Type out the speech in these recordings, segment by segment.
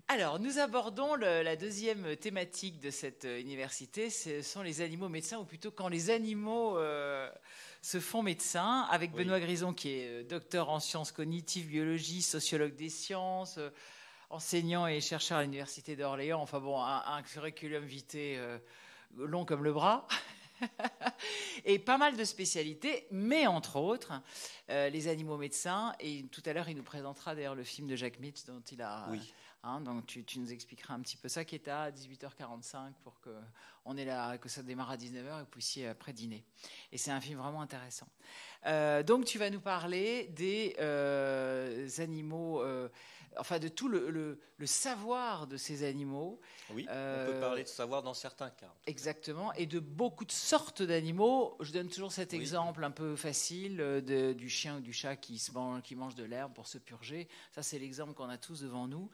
Alors, nous abordons la deuxième thématique de cette université, ce sont les animaux médecins, ou plutôt quand les animaux se font médecins, avec Oui. Benoît Grison, qui est docteur en sciences cognitives, biologie, sociologue des sciences, enseignant et chercheur à l'université d'Orléans. Enfin bon, un curriculum vitae long comme le bras. Et pas mal de spécialités, mais entre autres, les animaux médecins. Et tout à l'heure, il nous présentera d'ailleurs le film de Jacques Mitch dont il a... Oui. Donc tu nous expliqueras un petit peu ça, qui est à 18h45 pour qu'on ait là, que ça démarre à 19h et que vous puissiez après dîner. Et c'est un film vraiment intéressant. Donc tu vas nous parler des animaux, enfin de tout le savoir de ces animaux. Oui, on peut parler de savoir dans certains cas. Exactement, et de beaucoup de sortes d'animaux. Je donne toujours cet Oui. exemple un peu facile du chien ou du chat qui mange de l'herbe pour se purger. Ça, c'est l'exemple qu'on a tous devant nous.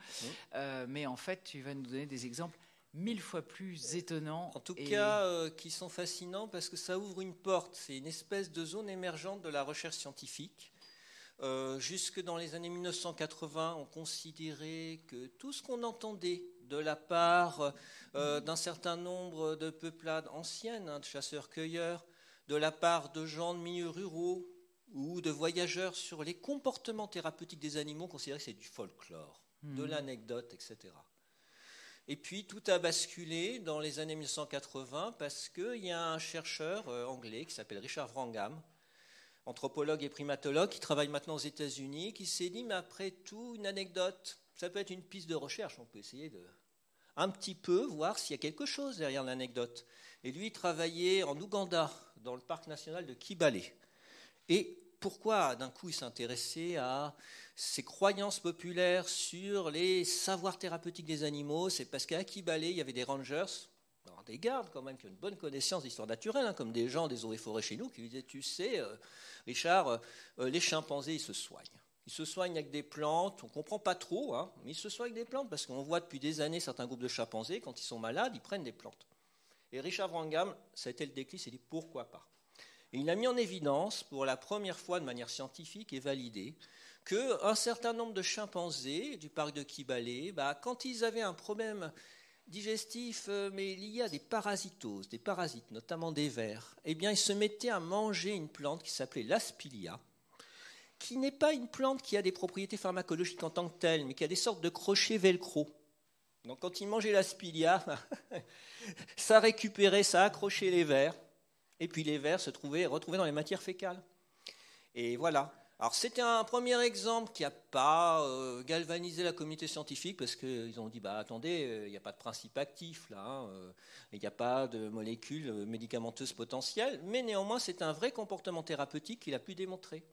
Mais en fait, tu vas nous donner des exemples 1000 fois plus étonnants. En tout cas, qui sont fascinants parce que ça ouvre une porte. C'est une espèce de zone émergente de la recherche scientifique. Jusque dans les années 1980, on considérait que tout ce qu'on entendait de la part d'un certain nombre de peuplades anciennes, de chasseurs-cueilleurs, de la part de gens de milieux ruraux ou de voyageurs sur les comportements thérapeutiques des animaux, on considérait que c'est du folklore, de l'anecdote, etc. Et puis tout a basculé dans les années 1980 parce qu'il y a un chercheur anglais qui s'appelle Richard Wrangham, anthropologue et primatologue, qui travaille maintenant aux États-Unis, qui s'est dit, mais après tout, une anecdote, ça peut être une piste de recherche, on peut essayer de un petit peu voir s'il y a quelque chose derrière l'anecdote. Et lui, il travaillait en Ouganda, dans le parc national de Kibale. Et pourquoi, d'un coup, il s'intéressait à ces croyances populaires sur les savoirs thérapeutiques des animaux? C'est parce qu'à Kibale, il y avait des rangers, alors des gardes quand même, qui ont une bonne connaissance d'histoire naturelle, comme des gens des eaux et forêts chez nous, qui lui disaient, tu sais, Richard, les chimpanzés, ils se soignent. Ils se soignent avec des plantes, on ne comprend pas trop, mais ils se soignent avec des plantes, parce qu'on voit depuis des années certains groupes de chimpanzés, quand ils sont malades, ils prennent des plantes. Et Richard Wrangham, ça a été le déclic, il s'est dit pourquoi pas. Et il a mis en évidence, pour la première fois de manière scientifique et validée, qu'un certain nombre de chimpanzés du parc de Kibale, quand ils avaient un problème digestif, mais lié à des parasitoses, des parasites, notamment des vers, eh bien, ils se mettaient à manger une plante qui s'appelait l'aspilia, qui n'est pas une plante qui a des propriétés pharmacologiques en tant que telle, mais qui a des sortes de crochets velcro. Donc quand ils mangeaient l'aspilia, ça récupérait, ça accrochait les vers, et puis les vers se retrouvaient dans les matières fécales. Et voilà. Alors c'était un premier exemple qui n'a pas galvanisé la communauté scientifique, parce qu'ils ont dit, attendez, il n'y a pas de principe actif là, il n'y a pas de molécules médicamenteuses potentielles, mais néanmoins c'est un vrai comportement thérapeutique qu'il a pu démontrer.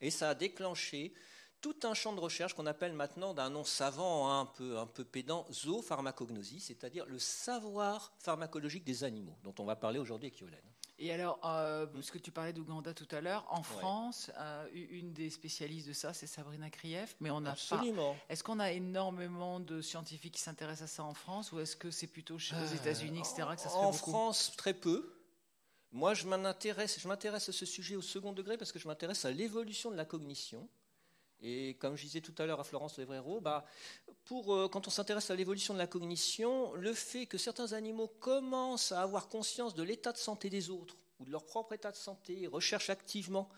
Et ça a déclenché tout un champ de recherche qu'on appelle maintenant, d'un nom savant un peu pédant, zoopharmacognosie, c'est-à-dire le savoir pharmacologique des animaux, dont on va parler aujourd'hui avec Yolène. Et alors, parce que tu parlais d'Ouganda tout à l'heure, en France, une des spécialistes de ça, c'est Sabrina Krief, mais on n'a pas. Est-ce qu'on a énormément de scientifiques qui s'intéressent à ça en France, ou est-ce que c'est plutôt aux États-Unis, etc., que ça se fait beaucoup ? En France, très peu. Moi, je m'intéresse à ce sujet au second degré parce que je m'intéresse à l'évolution de la cognition. Et comme je disais tout à l'heure à Florence Levrero, quand on s'intéresse à l'évolution de la cognition, le fait que certains animaux commencent à avoir conscience de l'état de santé des autres ou de leur propre état de santé, recherchent activement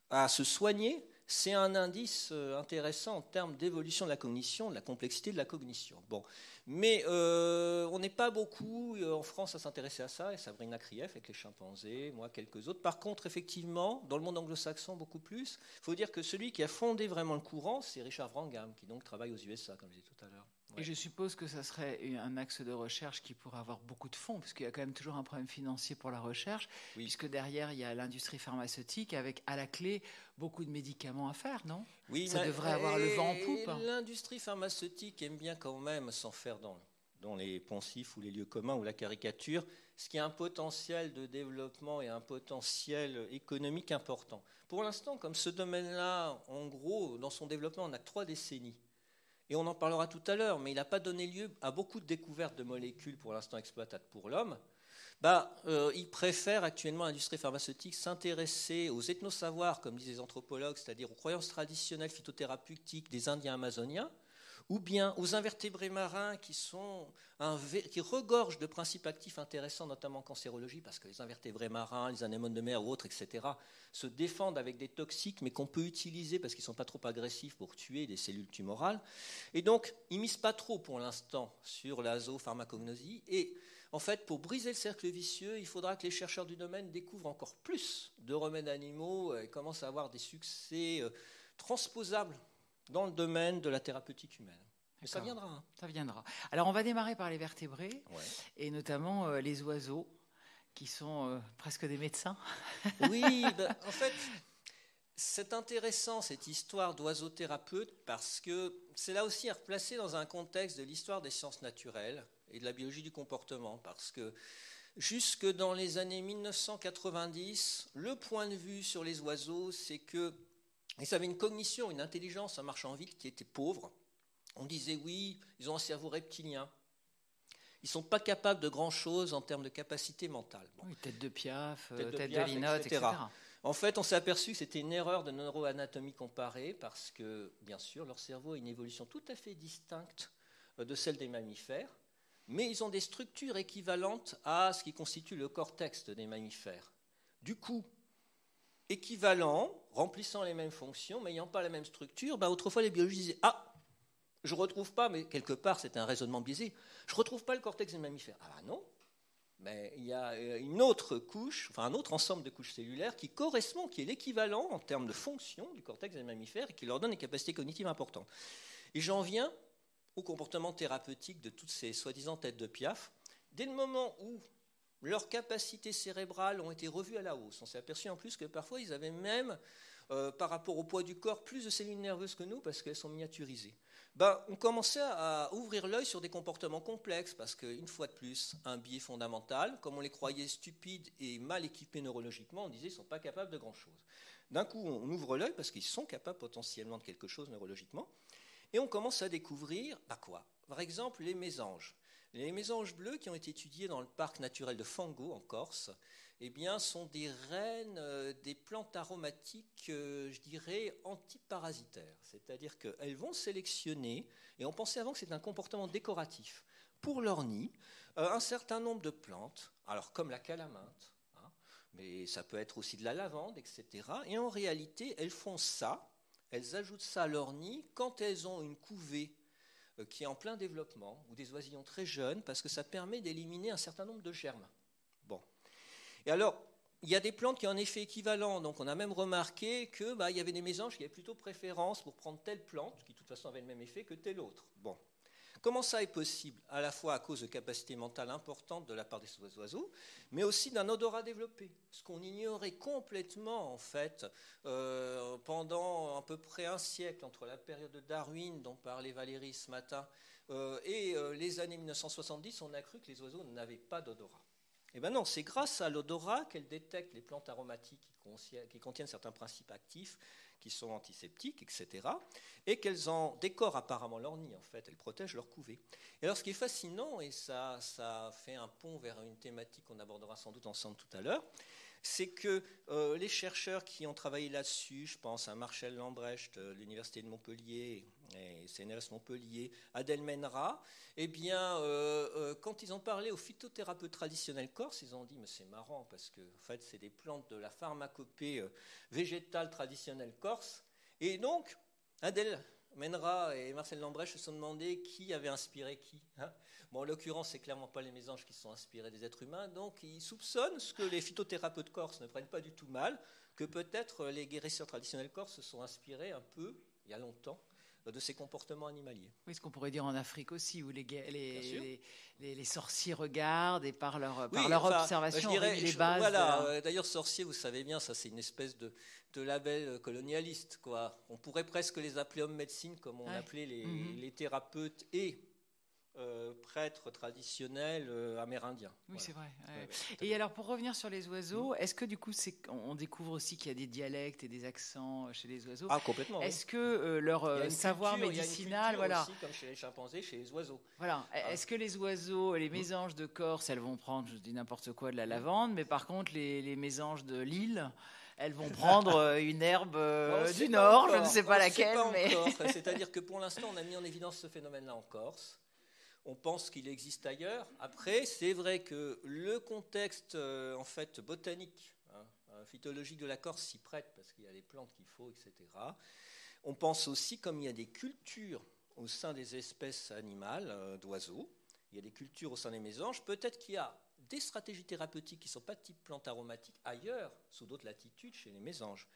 à se soigner, c'est un indice intéressant en termes d'évolution de la cognition, de la complexité de la cognition. Bon. Mais on n'est pas beaucoup en France à s'intéresser à ça, et Sabrina Krief avec les chimpanzés, moi quelques autres. Par contre, effectivement, dans le monde anglo-saxon, beaucoup plus. Il faut dire que celui qui a fondé vraiment le courant, c'est Richard Wrangham, qui donc travaille aux USA, comme je disais tout à l'heure. Et je suppose que ça serait un axe de recherche qui pourrait avoir beaucoup de fonds, parce qu'il y a quand même toujours un problème financier pour la recherche, puisque derrière, il y a l'industrie pharmaceutique avec, à la clé, beaucoup de médicaments à faire, non ? Oui, ça devrait avoir le vent en poupe. L'industrie pharmaceutique aime bien quand même s'en faire dans les poncifs ou les lieux communs ou la caricature, ce qui a un potentiel de développement et un potentiel économique important. Pour l'instant, comme ce domaine-là, en gros, dans son développement, on a 3 décennies. Et on en parlera tout à l'heure, mais il n'a pas donné lieu à beaucoup de découvertes de molécules pour l'instant exploitables pour l'homme. Il préfère actuellement l'industrie pharmaceutique s'intéresser aux ethnosavoirs, comme disent les anthropologues, c'est-à-dire aux croyances traditionnelles phytothérapeutiques des Indiens amazoniens, ou bien aux invertébrés marins qui regorgent de principes actifs intéressants, notamment en cancérologie, parce que les invertébrés marins, les anémones de mer ou autres, etc., se défendent avec des toxiques, mais qu'on peut utiliser parce qu'ils ne sont pas trop agressifs pour tuer des cellules tumorales. Et donc, ils ne misent pas trop pour l'instant sur la zoopharmacognosie. Et en fait, pour briser le cercle vicieux, il faudra que les chercheurs du domaine découvrent encore plus de remèdes animaux et commencent à avoir des succès transposables dans le domaine de la thérapeutique humaine. Mais ça viendra. Hein. Ça viendra. Alors, on va démarrer par les vertébrés, et notamment les oiseaux, qui sont presque des médecins. Oui, en fait, c'est intéressant cette histoire d'oiseau-thérapeute parce que c'est là aussi à replacer dans un contexte de l'histoire des sciences naturelles et de la biologie du comportement, parce que jusque dans les années 1990, le point de vue sur les oiseaux, c'est que ils avaient une cognition, une intelligence en marchant vite qui était pauvre. On disait oui, ils ont un cerveau reptilien. Ils ne sont pas capables de grand-chose en termes de capacité mentale. Bon. Oui, tête de Piaf, tête de Linotte, etc. En fait, on s'est aperçu que c'était une erreur de neuroanatomie comparée parce que, bien sûr, leur cerveau a une évolution tout à fait distincte de celle des mammifères, mais ils ont des structures équivalentes à ce qui constitue le cortex des mammifères. Du coup, équivalents, remplissant les mêmes fonctions, mais n'ayant pas la même structure, autrefois les biologistes disaient « Ah, je ne retrouve pas, mais quelque part c'était un raisonnement biaisé, je ne retrouve pas le cortex des mammifères. » Ah non, mais il y a une autre couche, enfin un autre ensemble de couches cellulaires qui correspond, qui est l'équivalent en termes de fonction du cortex des mammifères et qui leur donne des capacités cognitives importantes. Et j'en viens au comportement thérapeutique de toutes ces soi-disant têtes de Piaf. Dès le moment où leurs capacités cérébrales ont été revues à la hausse, on s'est aperçu en plus que parfois ils avaient même, par rapport au poids du corps, plus de cellules nerveuses que nous parce qu'elles sont miniaturisées. On commençait à ouvrir l'œil sur des comportements complexes parce qu'une fois de plus, un biais fondamental, comme on les croyait stupides et mal équipés neurologiquement, on disait qu'ils ne sont pas capables de grand-chose. D'un coup, on ouvre l'œil parce qu'ils sont capables potentiellement de quelque chose neurologiquement et on commence à découvrir quoi ? Par exemple, les mésanges. Les mésanges bleus qui ont été étudiés dans le parc naturel de Fango en Corse, sont des reines des plantes aromatiques, je dirais, antiparasitaires. C'est-à-dire qu'elles vont sélectionner, et on pensait avant que c'était un comportement décoratif, pour leur nid, un certain nombre de plantes, alors comme la calaminthe, mais ça peut être aussi de la lavande, etc. Et en réalité, elles font ça, elles ajoutent ça à leur nid quand elles ont une couvée qui est en plein développement, ou des oisillons très jeunes, parce que ça permet d'éliminer un certain nombre de germes. Bon. Et alors, il y a des plantes qui ont un effet équivalent, donc on a même remarqué qu'il y avait des mésanges qui avaient plutôt préférence pour prendre telle plante, qui de toute façon avait le même effet, que telle autre. Bon. Comment ça est possible ? À la fois à cause de capacités mentales importantes de la part des oiseaux, mais aussi d'un odorat développé. Ce qu'on ignorait complètement, en fait, pendant à peu près un siècle, entre la période de Darwin, dont parlait Valérie ce matin, et les années 1970, on a cru que les oiseaux n'avaient pas d'odorat. Eh bien non, c'est grâce à l'odorat qu'elles détectent les plantes aromatiques qui contiennent certains principes actifs, qui sont antiseptiques, etc., et qu'elles en décorent apparemment leur nid, en fait, elles protègent leur couvée. Et alors ce qui est fascinant, et ça fait un pont vers une thématique qu'on abordera sans doute ensemble tout à l'heure, c'est que les chercheurs qui ont travaillé là-dessus, je pense à Marcel Lambrecht, l'Université de Montpellier et CNRS Montpellier, Adèle Menra, quand ils ont parlé aux phytothérapeutes traditionnels corses, ils ont dit mais c'est marrant parce que en fait, c'est des plantes de la pharmacopée végétale traditionnelle corse. Et donc, Adèle Menra et Marcel Lambrecht se sont demandé qui avait inspiré qui. En l'occurrence, c'est clairement pas les mésanges qui se sont inspirés des êtres humains, donc ils soupçonnent ce que les phytothérapeutes corses ne prennent pas du tout mal, que peut-être les guérisseurs traditionnels corses se sont inspirés un peu, il y a longtemps, de ces comportements animaliers. Oui, ce qu'on pourrait dire en Afrique aussi, où les sorciers regardent et par leur observation, les bases. Voilà, d'ailleurs, sorcier, vous savez bien, ça c'est une espèce de label colonialiste, quoi. On pourrait presque les appeler hommes médecine, comme on appelait les thérapeutes et prêtres traditionnels amérindiens. Oui, voilà. C'est vrai. Et alors, pour revenir sur les oiseaux, est-ce que du coup, on découvre aussi qu'il y a des dialectes et des accents chez les oiseaux ? Ah, complètement. Est-ce que leur savoir médicinal, voilà, aussi, comme chez les chimpanzés, chez les oiseaux. Voilà. Est-ce que les oiseaux, les mésanges de Corse, elles vont prendre, je dis n'importe quoi, de la lavande, mais par contre, les mésanges de l'île, Elles vont prendre une herbe du Nord, je ne sais pas laquelle. Mais... C'est-à-dire que pour l'instant, on a mis en évidence ce phénomène-là en Corse. On pense qu'il existe ailleurs. Après, c'est vrai que le contexte en fait, botanique, phytologique de la Corse s'y prête parce qu'il y a les plantes qu'il faut, etc. On pense aussi, comme il y a des cultures au sein des espèces animales, d'oiseaux, il y a des cultures au sein des mésanges, peut-être qu'il y a des stratégies thérapeutiques qui ne sont pas de type plante aromatique ailleurs, sous d'autres latitudes, chez les mésanges.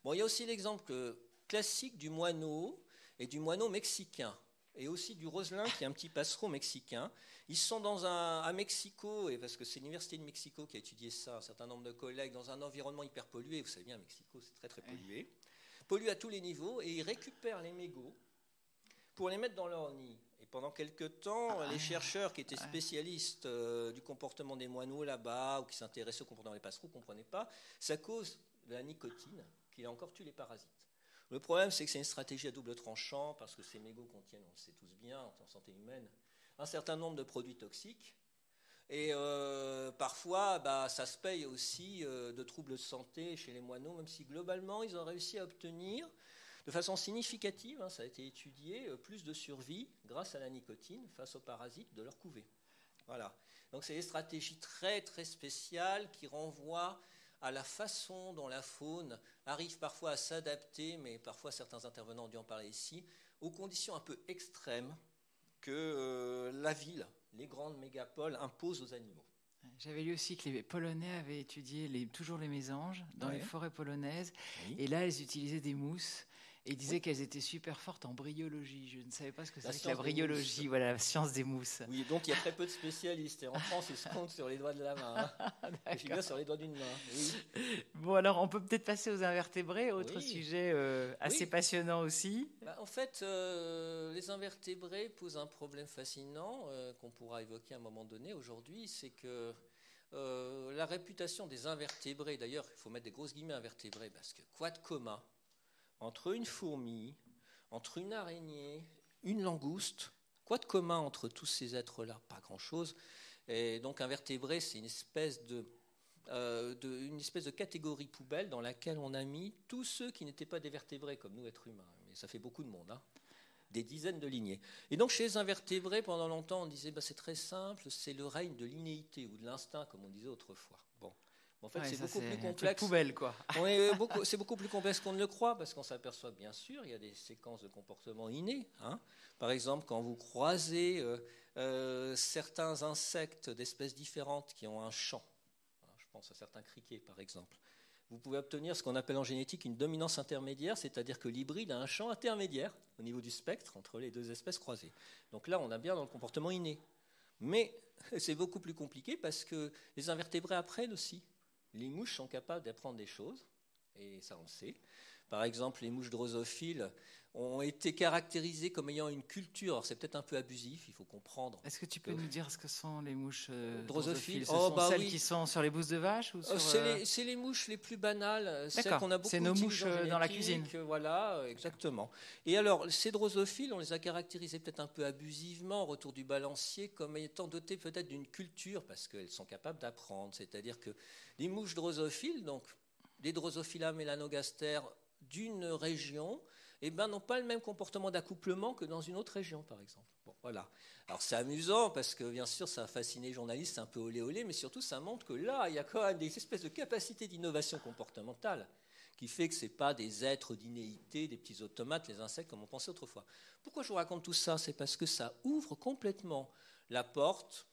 Bon, il y a aussi l'exemple classique du moineau et du moineau mexicain, et aussi du roselin, qui est un petit passereau mexicain. Ils sont à Mexico, et parce que c'est l'Université de Mexico qui a étudié ça, un certain nombre de collègues, dans un environnement hyper pollué. Vous savez bien, Mexico, c'est très très pollué. Pollué à tous les niveaux, et ils récupèrent les mégots pour les mettre dans leur nid. Et pendant quelques temps, les chercheurs qui étaient spécialistes du comportement des moineaux là-bas, ou qui s'intéressaient au comportement des passereaux, ne comprenaient pas. C'est à cause de la nicotine qui a encore tué les parasites. Le problème, c'est que c'est une stratégie à double tranchant, parce que ces mégots contiennent, on le sait tous bien, en santé humaine, un certain nombre de produits toxiques. Et parfois, ça se paye aussi de troubles de santé chez les moineaux, même si globalement, ils ont réussi à obtenir de façon significative, ça a été étudié, plus de survie grâce à la nicotine face aux parasites de leur couvée. Voilà. Donc c'est des stratégies très très spéciales qui renvoient à la façon dont la faune arrive parfois à s'adapter, mais parfois certains intervenants ont dû en parler ici, aux conditions un peu extrêmes que la ville, les grandes mégapoles imposent aux animaux. J'avais lu aussi que les Polonais avaient étudié toujours les mésanges dans les forêts polonaises, et là ils utilisaient des mousses. Et ils disaient qu'elles étaient super fortes en bryologie. Je ne savais pas ce que c'était que la bryologie, voilà, la science des mousses. Oui, donc il y a très peu de spécialistes. Et en France, ils se comptent sur les doigts de la main. Ils figurent sur les doigts d'une main. Oui. Bon, alors on peut peut-être passer aux invertébrés, autre sujet assez passionnant aussi. En fait, les invertébrés posent un problème fascinant qu'on pourra évoquer à un moment donné aujourd'hui. C'est que la réputation des invertébrés, d'ailleurs, il faut mettre des grosses guillemets invertébrés, parce que quoi de commun entre une fourmi, entre une araignée, une langouste, quoi de commun entre tous ces êtres-là? Pas grand-chose. Et donc invertébré, c'est une espèce de catégorie poubelle dans laquelle on a mis tous ceux qui n'étaient pas des vertébrés, comme nous, êtres humains. Mais ça fait beaucoup de monde, des dizaines de lignées. Et donc chez les invertébrés, pendant longtemps, on disait c'est très simple, c'est le règne de l'innéité ou de l'instinct, comme on disait autrefois. Bon. En fait, c'est beaucoup plus complexe. Poubelle, quoi. C'est beaucoup plus complexe qu'on ne le croit, parce qu'on s'aperçoit bien sûr, il y a des séquences de comportement innés. Par exemple, quand vous croisez certains insectes d'espèces différentes qui ont un champ, je pense à certains criquets par exemple, vous pouvez obtenir ce qu'on appelle en génétique une dominance intermédiaire, c'est-à-dire que l'hybride a un champ intermédiaire au niveau du spectre entre les deux espèces croisées. Donc là, on a bien dans le comportement inné. Mais c'est beaucoup plus compliqué parce que les invertébrés apprennent aussi. Les mouches sont capables d'apprendre des choses, et ça on le sait. Par exemple, les mouches drosophiles ont été caractérisées comme ayant une culture. Alors c'est peut-être un peu abusif, il faut comprendre. Est-ce que tu peux nous dire ce que sont les mouches drosophiles? Ce sont celles qui sont sur les bousses de vache ou sur, c'est les mouches les plus banales, celles qu'on a beaucoup c'est nos mouches dans la cuisine. Voilà, exactement. Et alors, ces drosophiles, on les a caractérisées peut-être un peu abusivement au retour du balancier comme étant dotées peut-être d'une culture, parce qu'elles sont capables d'apprendre. C'est-à-dire que les mouches drosophiles, donc les Drosophila melanogaster d'une région, n'ont pas le même comportement d'accouplement que dans une autre région, par exemple. Bon, voilà. Alors c'est amusant parce que bien sûr ça a fasciné les journalistes, c'est un peu olé olé, mais surtout ça montre que là il y a quand même des espèces de capacités d'innovation comportementale qui fait que ce n'est pas des êtres d'innéité, des petits automates, les insectes comme on pensait autrefois. Pourquoi je vous raconte tout ça? C'est parce que ça ouvre complètement la porte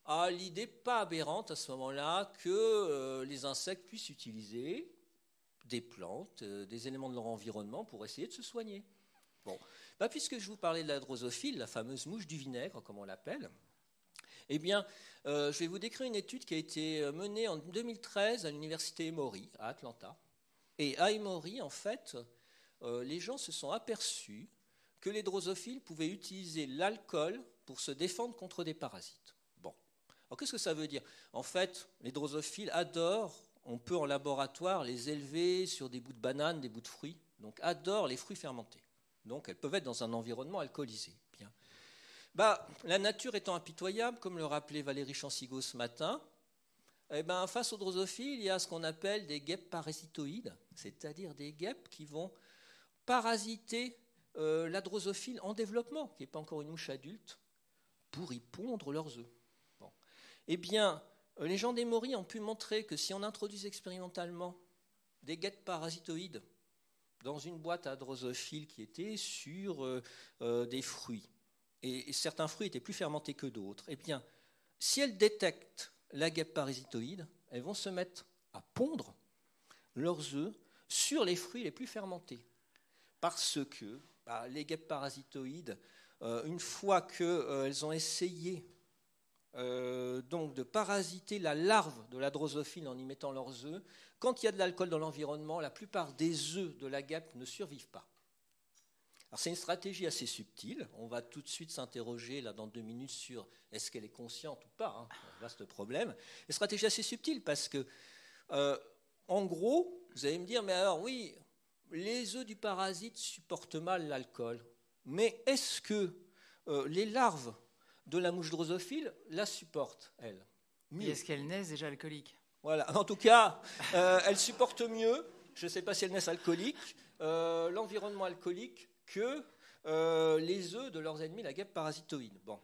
à l'idée pas aberrante à ce moment-là que les insectes puissent utiliser des plantes, des éléments de leur environnement pour essayer de se soigner. Bon, puisque je vous parlais de la drosophile, la fameuse mouche du vinaigre, comme on l'appelle, eh bien, je vais vous décrire une étude qui a été menée en 2013 à l'université Emory, à Atlanta. Et à Emory, en fait, les gens se sont aperçus que les drosophiles pouvaient utiliser l'alcool pour se défendre contre des parasites. Bon, alors qu'est-ce que ça veut dire? En fait, les drosophiles adorent. On peut en laboratoire les élever sur des bouts de bananes, des bouts de fruits, donc adorent les fruits fermentés. Donc elles peuvent être dans un environnement alcoolisé. Bien. La nature étant impitoyable, comme le rappelait Valérie Chansigo ce matin, Eh ben, face aux drosophiles, il y a ce qu'on appelle des guêpes parasitoïdes, c'est-à-dire des guêpes qui vont parasiter la drosophile en développement, qui n'est pas encore une mouche adulte, pour y pondre leurs œufs. Bon. Eh bien, les gens d'Emory ont pu montrer que si on introduit expérimentalement des guêpes parasitoïdes dans une boîte à drosophiles qui était sur des fruits, et certains fruits étaient plus fermentés que d'autres, eh bien, si elles détectent la guêpe parasitoïde, elles vont se mettre à pondre leurs œufs sur les fruits les plus fermentés. Parce que les guêpes parasitoïdes, une fois qu'elles ont essayé donc de parasiter la larve de la drosophile en y mettant leurs œufs, quand il y a de l'alcool dans l'environnement, la plupart des œufs de la guêpe ne survivent pas. Alors c'est une stratégie assez subtile. On va tout de suite s'interroger là dans 2 minutes sur est-ce qu'elle est consciente ou pas. Vaste problème. Une stratégie assez subtile parce que, en gros, vous allez me dire, mais alors oui, les œufs du parasite supportent mal l'alcool. Mais est-ce que les larves de la mouche drosophile la supportent, elles? Et est-ce qu'elles naissent déjà alcooliques? Voilà. En tout cas, elles supportent mieux, je ne sais pas si elles naissent alcooliques, l'environnement alcoolique que les œufs de leurs ennemis, la guêpe parasitoïde. Bon.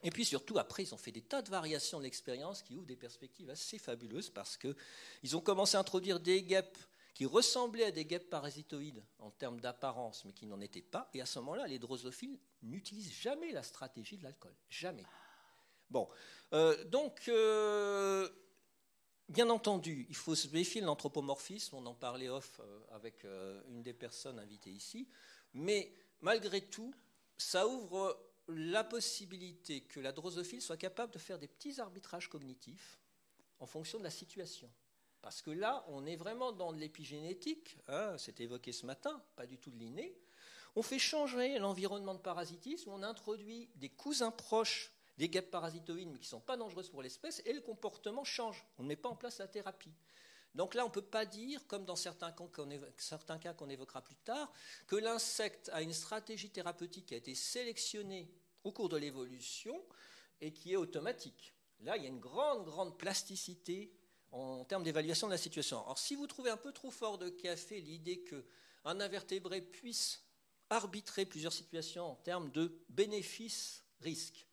Et puis surtout, après, ils ont fait des tas de variations de l'expérience qui ouvrent des perspectives assez fabuleuses parce qu'ils ont commencé à introduire des guêpes qui ressemblaient à des guêpes parasitoïdes en termes d'apparence, mais qui n'en étaient pas. Et à ce moment-là, les drosophiles n'utilisent jamais la stratégie de l'alcool. Jamais. Bon. Donc, bien entendu, il faut se méfier de l'anthropomorphisme. On en parlait off avec une des personnes invitées ici. Mais malgré tout, ça ouvre la possibilité que la drosophile soit capable de faire des petits arbitrages cognitifs en fonction de la situation. Parce que là, on est vraiment dans de l'épigénétique, c'était évoqué ce matin, pas du tout de l'inné. On fait changer l'environnement de parasitisme, on introduit des cousins proches des guêpes parasitoïdes, mais qui ne sont pas dangereuses pour l'espèce, et le comportement change. On ne met pas en place la thérapie. Donc là, on ne peut pas dire, comme dans certains cas qu'on évoquera plus tard, que l'insecte a une stratégie thérapeutique qui a été sélectionnée au cours de l'évolution et qui est automatique. Là, il y a une grande plasticité en termes d'évaluation de la situation. Alors, si vous trouvez un peu trop fort de café l'idée qu'un invertébré puisse arbitrer plusieurs situations en termes de bénéfices-risques,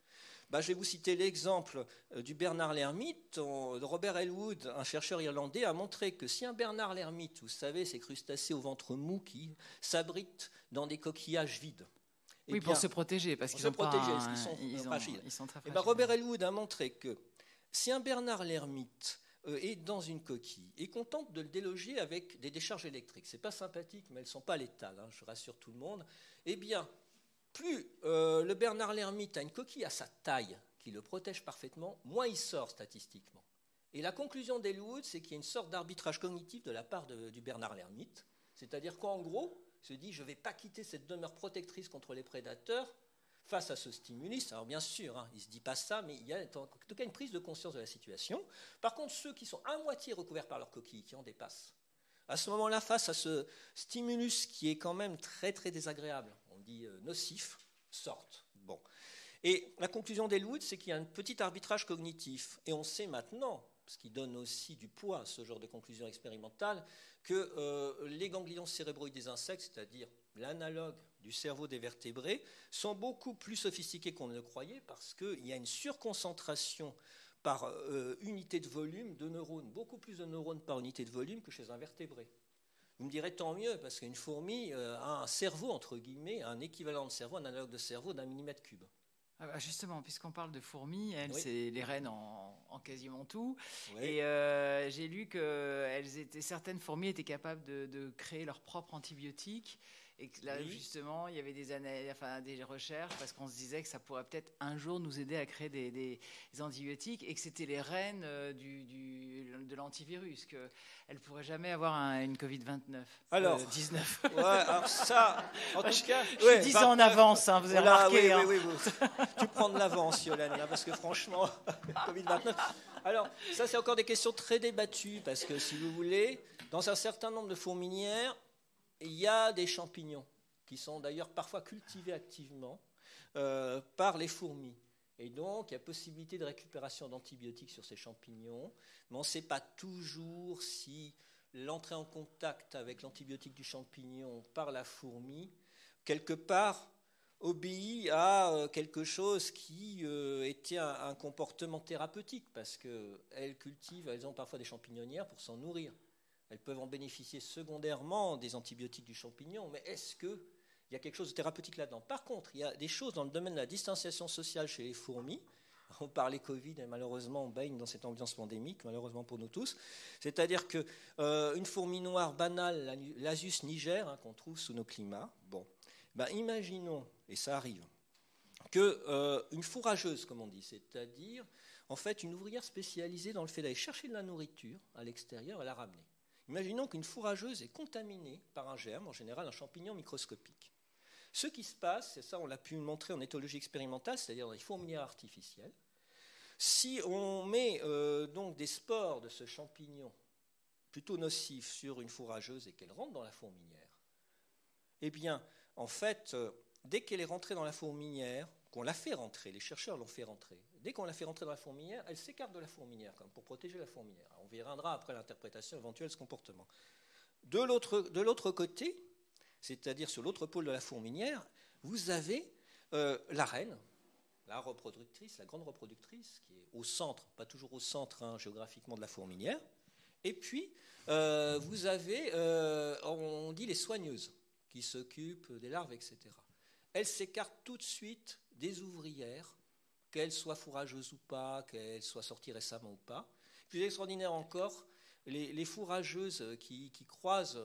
je vais vous citer l'exemple du Bernard l'ermite. Robert Elwood, un chercheur irlandais, a montré que si un Bernard l'ermite, vous savez, ces crustacés au ventre mou qui s'abritent dans des coquillages vides. Oui, pour se protéger, parce qu'ils sont fragiles. Ils sont très fragiles. Robert Elwood a montré que si un Bernard l'ermite est dans une coquille et qu'on tente de le déloger avec des décharges électriques, c'est pas sympathique, mais elles ne sont pas létales, je rassure tout le monde, eh bien, plus le Bernard l'ermite a une coquille à sa taille qui le protège parfaitement, moins il sort statistiquement. Et la conclusion d'Elwood, c'est qu'il y a une sorte d'arbitrage cognitif de la part du Bernard l'ermite, c'est-à-dire qu'en gros, il se dit je ne vais pas quitter cette demeure protectrice contre les prédateurs face à ce stimulus. Alors bien sûr, il ne se dit pas ça, mais il y a en tout cas une prise de conscience de la situation. Par contre, ceux qui sont à moitié recouverts par leur coquille, qui en dépassent, à ce moment-là, face à ce stimulus qui est quand même très désagréable, on dit nocif, sortent. Bon. Et la conclusion d'Elwood, c'est qu'il y a un petit arbitrage cognitif. Et on sait maintenant, ce qui donne aussi du poids à ce genre de conclusion expérimentale, que les ganglions cérébroïdes des insectes, c'est-à-dire l'analogue du cerveau des vertébrés, sont beaucoup plus sophistiqués qu'on ne le croyait parce qu'il y a une surconcentration par unité de volume de neurones, beaucoup plus de neurones par unité de volume que chez un vertébré. Vous me direz tant mieux, parce qu'une fourmi a un cerveau, entre guillemets, un équivalent de cerveau, un analogue de cerveau d'un millimètre cube. Justement, puisqu'on parle de fourmis, elles, c'est les reines en quasiment tout. Oui. Et j'ai lu que certaines fourmis étaient capables de créer leur propre antibiotique. Et que là, justement, il y avait des recherches parce qu'on se disait que ça pourrait peut-être un jour nous aider à créer des antibiotiques et que c'était les reines de l'antivirus, qu'elles ne pourraient jamais avoir une Covid-29. Alors, 19. Ouais, alors ça, en tout cas... Je suis 10 ans en avance, vous avez remarqué. Oui. Tu prends de l'avance, Yolande, parce que franchement, Covid-29... Alors, ça, c'est encore des questions très débattues, parce que, si vous voulez, dans un certain nombre de fourmilières, il y a des champignons qui sont d'ailleurs parfois cultivés activement par les fourmis. Et donc, il y a possibilité de récupération d'antibiotiques sur ces champignons, mais on ne sait pas toujours si l'entrée en contact avec l'antibiotique du champignon par la fourmi, quelque part, obéit à quelque chose qui était un comportement thérapeutique, parce qu'elles ont parfois des champignonnières pour s'en nourrir. Elles peuvent en bénéficier secondairement des antibiotiques du champignon, mais est-ce qu'il y a quelque chose de thérapeutique là-dedans? Par contre, il y a des choses dans le domaine de la distanciation sociale chez les fourmis. On parlait Covid et malheureusement on baigne dans cette ambiance pandémique, malheureusement pour nous tous. C'est-à-dire qu'une fourmi noire banale, l'Asus niger, qu'on trouve sous nos climats, imaginons, et ça arrive, qu'une fourrageuse, comme on dit, c'est-à-dire en fait une ouvrière spécialisée dans le fait d'aller chercher de la nourriture à l'extérieur et la ramener. Imaginons qu'une fourrageuse est contaminée par un germe, en général un champignon microscopique. Ce qui se passe, et ça on l'a pu montrer en éthologie expérimentale, c'est-à-dire dans les fourmilières artificielles, si on met donc des spores de ce champignon plutôt nocif sur une fourrageuse et qu'elle rentre dans la fourmilière, eh bien, en fait, dès qu'elle est rentrée dans la fourmilière, qu'on l'a fait rentrer, les chercheurs l'ont fait rentrer, dès qu'on l'a fait rentrer dans la fourmilière, elle s'écarte de la fourmilière pour protéger la fourmilière. On verra après l'interprétation éventuelle de ce comportement. De l'autre côté, c'est-à-dire sur l'autre pôle de la fourmilière, vous avez la reine, la reproductrice, la grande reproductrice, qui est au centre, pas toujours au centre géographiquement de la fourmilière. Et puis, vous avez, on dit les soigneuses, qui s'occupent des larves, etc. Elles s'écartent tout de suite des ouvrières, qu'elles soient fourrageuses ou pas, qu'elles soient sorties récemment ou pas. Plus extraordinaire encore, les fourrageuses qui croisent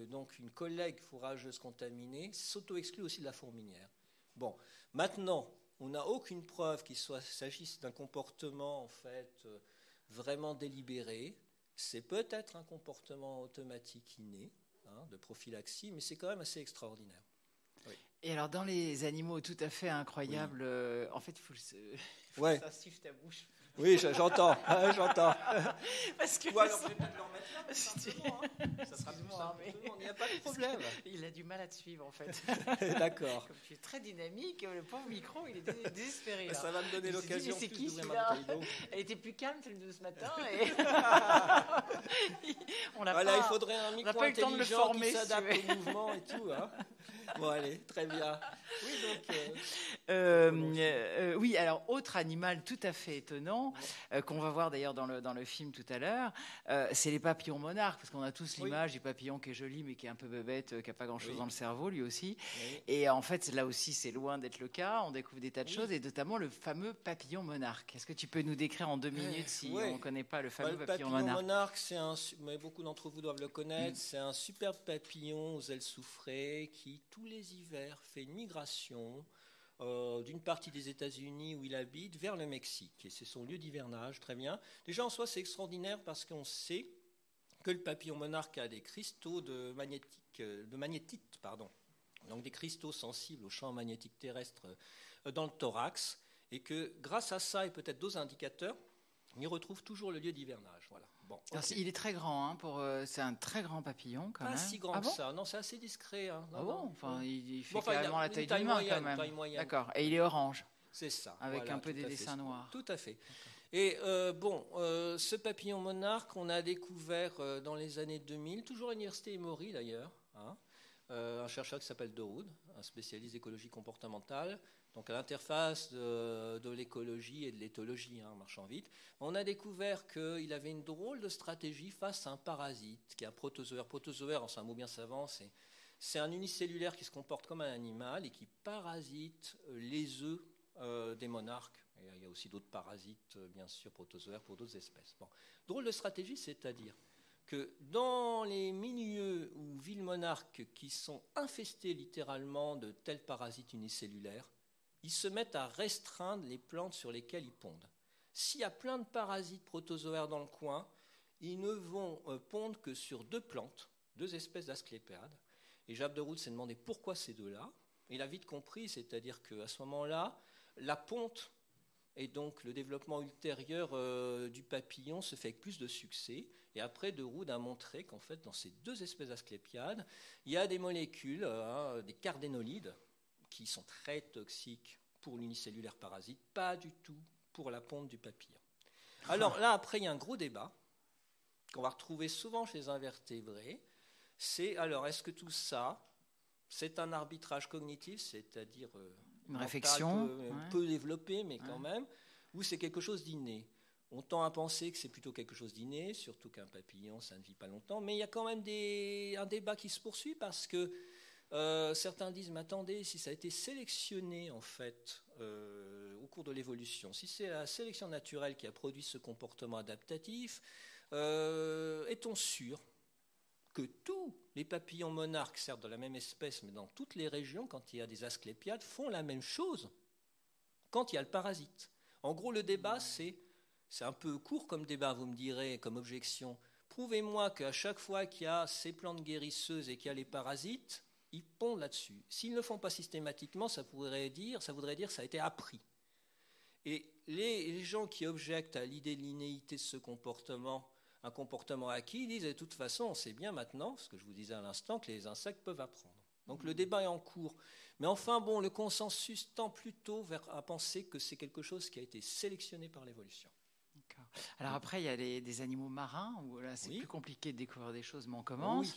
donc une collègue fourrageuse contaminée s'auto-excluent aussi de la fourmilière. Bon, maintenant, on n'a aucune preuve qu'il s'agisse d'un comportement en fait vraiment délibéré. C'est peut-être un comportement automatique inné, de prophylaxie, mais c'est quand même assez extraordinaire. Oui. Et alors, dans les animaux tout à fait incroyables, en fait, il faut que ça suive ta bouche. Oui, j'entends. J'entends. Parce que alors, je vais peut-être le remettre là, ça sera plus simple. Il n'y a pas de problème. Il a du mal à te suivre, en fait. D'accord. Comme tu es très dynamique, le pauvre micro, il est désespéré. Là. Ça va me donner l'occasion de plus d'ouvrir ma bouteille d'eau. Elle était plus calme celle de ce matin. Et il faudrait un micro intelligent qui s'adapte au mouvement et tout. Bon, allez, très bien. Oui, alors, autre animal tout à fait étonnant, qu'on va voir d'ailleurs dans le film tout à l'heure, c'est les papillons monarques, parce qu'on a tous l'image du papillon qui est joli, mais qui est un peu bébête, qui n'a pas grand-chose dans le cerveau, lui aussi. Oui. Et en fait, là aussi, c'est loin d'être le cas. On découvre des tas de choses, et notamment le fameux papillon monarque. Est-ce que tu peux nous décrire en 2 minutes, si on ne connaît pas le fameux papillon monarque? Le papillon monarque, mais beaucoup d'entre vous doivent le connaître, c'est un superbe papillon aux ailes soufrées qui, tous les hivers, fait une migration d'une partie des États-Unis où il habite vers le Mexique. Et c'est son lieu d'hivernage, très bien. Déjà, en soi, c'est extraordinaire parce qu'on sait que le papillon monarque a des cristaux de magnétite, donc des cristaux sensibles au champ magnétique terrestre dans le thorax, et que grâce à ça et peut-être d'autres indicateurs, il retrouve toujours le lieu d'hivernage. Voilà. Bon, okay. Il est très grand, c'est un très grand papillon quand même. Pas si grand que ça, non, c'est assez discret. Enfin, il fait carrément la taille d'une main quand même. Taille moyenne. D'accord, et il est orange. C'est ça. Avec un peu des dessins noirs. Tout à fait. Et ce papillon monarque, on a découvert dans les années 2000, toujours à l'université Emory d'ailleurs, un chercheur qui s'appelle Daoud, un spécialiste d'écologie comportementale, donc à l'interface de l'écologie et de l'éthologie, marchant vite. On a découvert qu'il avait une drôle de stratégie face à un parasite, qui est un protozoaire. Protozoaire, c'est un mot bien savant, c'est un unicellulaire qui se comporte comme un animal et qui parasite les œufs des monarques. Et il y a aussi d'autres parasites, bien sûr, protozoaires pour d'autres espèces. Bon. Drôle de stratégie, c'est-à-dire que dans les milieux ou villes monarques qui sont infestés littéralement de tels parasites unicellulaires, ils se mettent à restreindre les plantes sur lesquelles ils pondent. S'il y a plein de parasites protozoaires dans le coin, ils ne vont pondre que sur 2 plantes, 2 espèces d'asclépéades. Et Jacques Deroute s'est demandé pourquoi ces 2-là. Il a vite compris, c'est-à-dire qu'à ce moment-là, la ponte et donc le développement ultérieur du papillon se fait avec plus de succès. Et après, Deroute a montré qu'en fait, dans ces 2 espèces d'asclépiades, il y a des molécules, des cardénolides, qui sont très toxiques pour l'unicellulaire parasite, pas du tout pour la ponte du papillon. Alors là, après, il y a un gros débat qu'on va retrouver souvent chez les invertébrés. C'est, alors, est-ce que tout ça, c'est un arbitrage cognitif, c'est-à-dire une réflexion peu développée, mais quand même, ou c'est quelque chose d'inné? On tend à penser que c'est plutôt quelque chose d'inné, surtout qu'un papillon, ça ne vit pas longtemps, mais il y a quand même un débat qui se poursuit parce que certains disent, mais attendez, si ça a été sélectionné en fait au cours de l'évolution, si c'est la sélection naturelle qui a produit ce comportement adaptatif, est-on sûr que tous les papillons monarques, certes de la même espèce, mais dans toutes les régions, quand il y a des asclépiades, font la même chose quand il y a le parasite? En gros, le débat, c'est un peu court comme débat, vous me direz, comme objection. Prouvez-moi qu'à chaque fois qu'il y a ces plantes guérisseuses et qu'il y a les parasites, ils pondent là-dessus. S'ils ne le font pas systématiquement, ça voudrait dire que ça a été appris. Et les gens qui objectent à l'idée de l'innéité de ce comportement, un comportement acquis, ils disent de toute façon, on sait bien maintenant, ce que je vous disais à l'instant, que les insectes peuvent apprendre. Donc le débat est en cours. Mais enfin, bon, le consensus tend plutôt à penser que c'est quelque chose qui a été sélectionné par l'évolution. Alors après, il y a des animaux marins où là, c'est plus compliqué de découvrir des choses, mais on commence.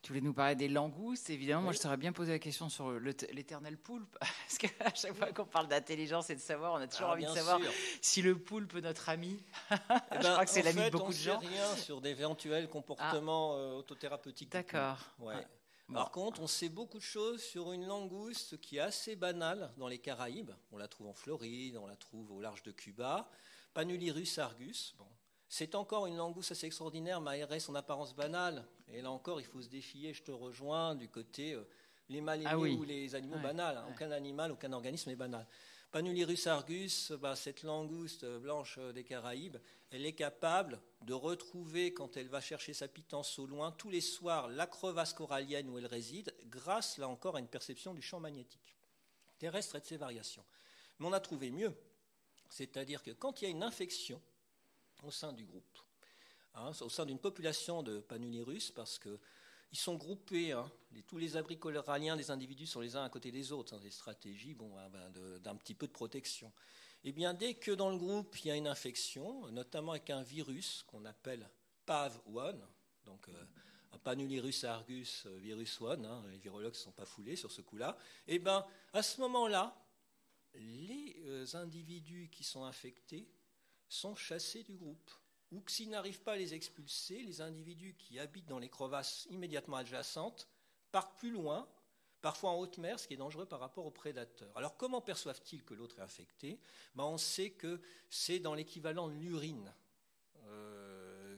Tu voulais nous parler des langoustes. Évidemment, moi, je t'aurais bien posé la question sur l'éternel poulpe. Parce qu'à chaque fois qu'on parle d'intelligence et de savoir, on a toujours envie de savoir si le poulpe est notre ami. Je crois que c'est l'ami de beaucoup de gens. On ne sait rien sur d'éventuels comportements autothérapeutiques. D'accord. Ouais. Par contre, on sait beaucoup de choses sur une langouste qui est assez banale dans les Caraïbes. On la trouve en Floride, on la trouve au large de Cuba. Panulirus argus. Bon. C'est encore une langouste assez extraordinaire, malgré son apparence banale. Et là encore, il faut se défier, je te rejoins, du côté les mal aimés ou les animaux banals. Aucun animal, aucun organisme est banal. Panulirus argus, cette langouste blanche des Caraïbes, elle est capable de retrouver, quand elle va chercher sa pitance au loin, tous les soirs, la crevasse corallienne où elle réside, grâce, là encore, à une perception du champ magnétique terrestre et de ses variations. Mais on a trouvé mieux. C'est-à-dire que quand il y a une infection au sein du groupe, au sein d'une population de Panulirus, parce qu'ils sont groupés, tous les abris coralliens des individus sont les uns à côté des autres, des stratégies d'un petit peu de protection. Et bien, dès que dans le groupe, il y a une infection, notamment avec un virus qu'on appelle PAV1, donc un Panulirus argus virus 1, les virologues ne se sont pas foulés sur ce coup-là, et bien, à ce moment-là, les individus qui sont infectés sont chassés du groupe. Ou que s'ils n'arrivent pas à les expulser, les individus qui habitent dans les crevasses immédiatement adjacentes partent plus loin, parfois en haute mer, ce qui est dangereux par rapport aux prédateurs. Alors comment perçoivent-ils que l'autre est infecté? On sait que c'est dans l'équivalent de l'urine